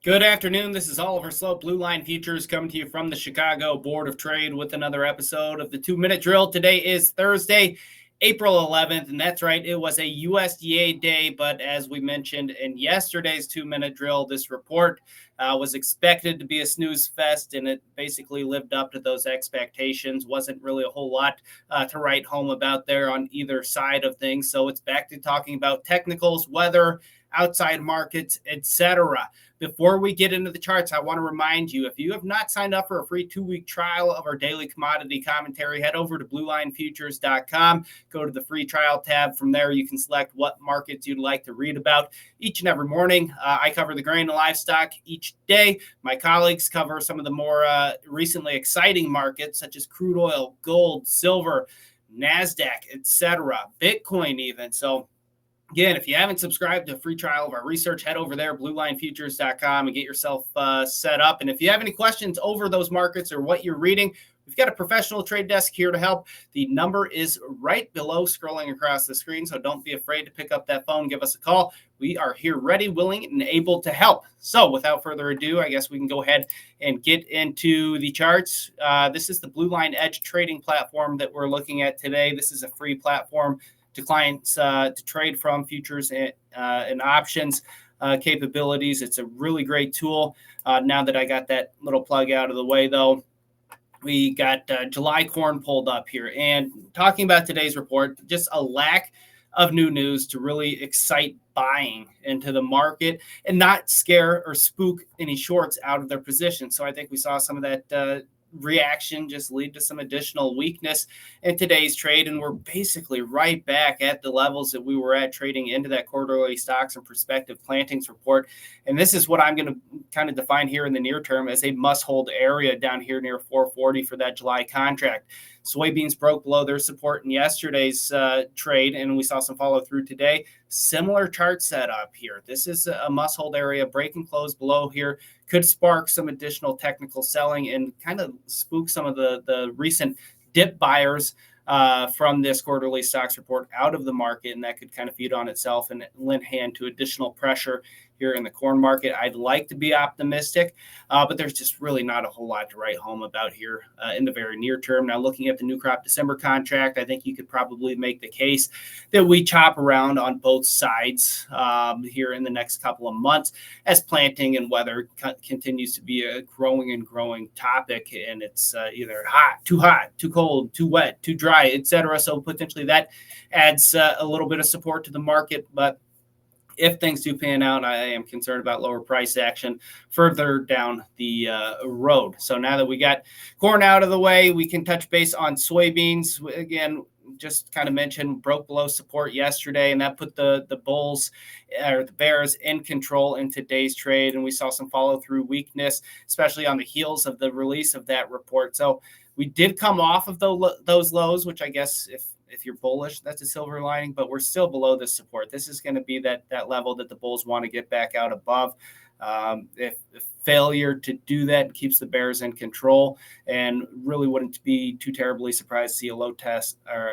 Good afternoon. This is Oliver Slope, Blue Line Futures, coming to you from the Chicago Board of Trade with another episode of the 2-Minute Drill. Today is Thursday, April 11th, and that's right, it was a USDA day, but as we mentioned in yesterday's 2-Minute Drill, this report was expected to be a snooze fest, and it basically lived up to those expectations. Wasn't really a whole lot to write home about there on either side of things, so it's back to talking about technicals, weather, outside markets, etc. Before we get into the charts, I want to remind you, if you have not signed up for a free 2-week trial of our daily commodity commentary, head over to bluelinefutures.com, go to the free trial tab. From there, you can select what markets you'd like to read about each and every morning. I cover the grain and livestock each day. My colleagues cover some of the more recently exciting markets, such as crude oil, gold, silver, NASDAQ, etc., Bitcoin even. So again, if you haven't subscribed to a free trial of our research, head over there, bluelinefutures.com, and get yourself set up. And if you have any questions over those markets or what you're reading, we've got a professional trade desk here to help. The number is right below, scrolling across the screen, so don't be afraid to pick up that phone, give us a call. We are here ready, willing, and able to help. So without further ado, I guess we can go ahead and get into the charts. This is the Blue Line Edge trading platform that we're looking at today. This is a free platform to clients to trade from futures and options capabilities. It's a really great tool. Now that I got that little plug out of the way, though, we got July corn pulled up here. And talking about today's report, just a lack of new news to really excite buying into the market and not scare or spook any shorts out of their position. So I think we saw some of that reaction just lead to some additional weakness in today's trade, and we're basically right back at the levels that we were at trading into that quarterly stocks and prospective plantings report. And this is what I'm going to kind of define here in the near term as a must-hold area down here near 440 for that July contract. Soybeans broke below their support in yesterday's trade, and we saw some follow through today. Similar chart setup here. This is a must-hold area. Break and close below here could spark some additional technical selling and kind of spook some of the recent dip buyers from this quarterly stocks report out of the market, and that could kind of feed on itself and lend hand to additional pressure here in the corn market. I'd like to be optimistic, but there's just really not a whole lot to write home about here in the very near term. Now, looking at the new crop December contract, I think you could probably make the case that we chop around on both sides here in the next couple of months as planting and weather continues to be a growing topic, and it's either hot, too cold, too wet, too dry, etc. So potentially that adds a little bit of support to the market, but if things do pan out, I am concerned about lower price action further down the road. So now that we got corn out of the way, we can touch base on soybeans. Again, just kind of mentioned, broke below support yesterday, and that put the bulls or the bears in control in today's trade. And we saw some follow through weakness, especially on the heels of the release of that report. So we did come off of those lows, which I guess if you're bullish, that's a silver lining, but we're still below this support. This is going to be that level that the bulls want to get back out above. If failure to do that keeps the bears in control, and really wouldn't be too terribly surprised to see a low test or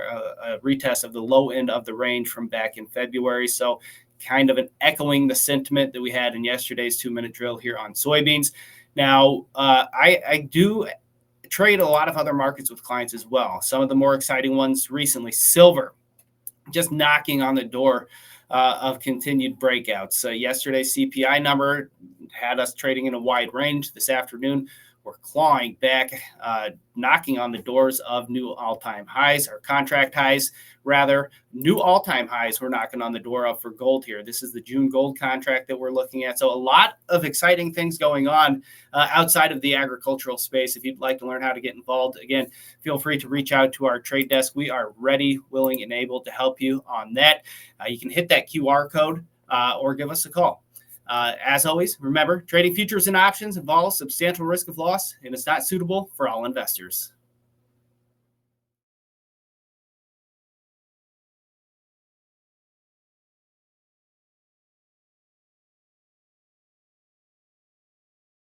a retest of the low end of the range from back in February. So kind of an echoing the sentiment that we had in yesterday's 2-minute drill here on soybeans. Now, I do trade a lot of other markets with clients as well. Some of the more exciting ones recently, silver, just knocking on the door of continued breakouts. Yesterday's CPI number had us trading in a wide range. This afternoon, we're clawing back, knocking on the doors of new all-time highs, or contract highs, rather. New all-time highs we're knocking on the door of for gold here. This is the June gold contract that we're looking at. So a lot of exciting things going on outside of the agricultural space. If you'd like to learn how to get involved, again, feel free to reach out to our trade desk. We are ready, willing, and able to help you on that. You can hit that QR code or give us a call. As always, remember, trading futures and options involves substantial risk of loss, and it's not suitable for all investors.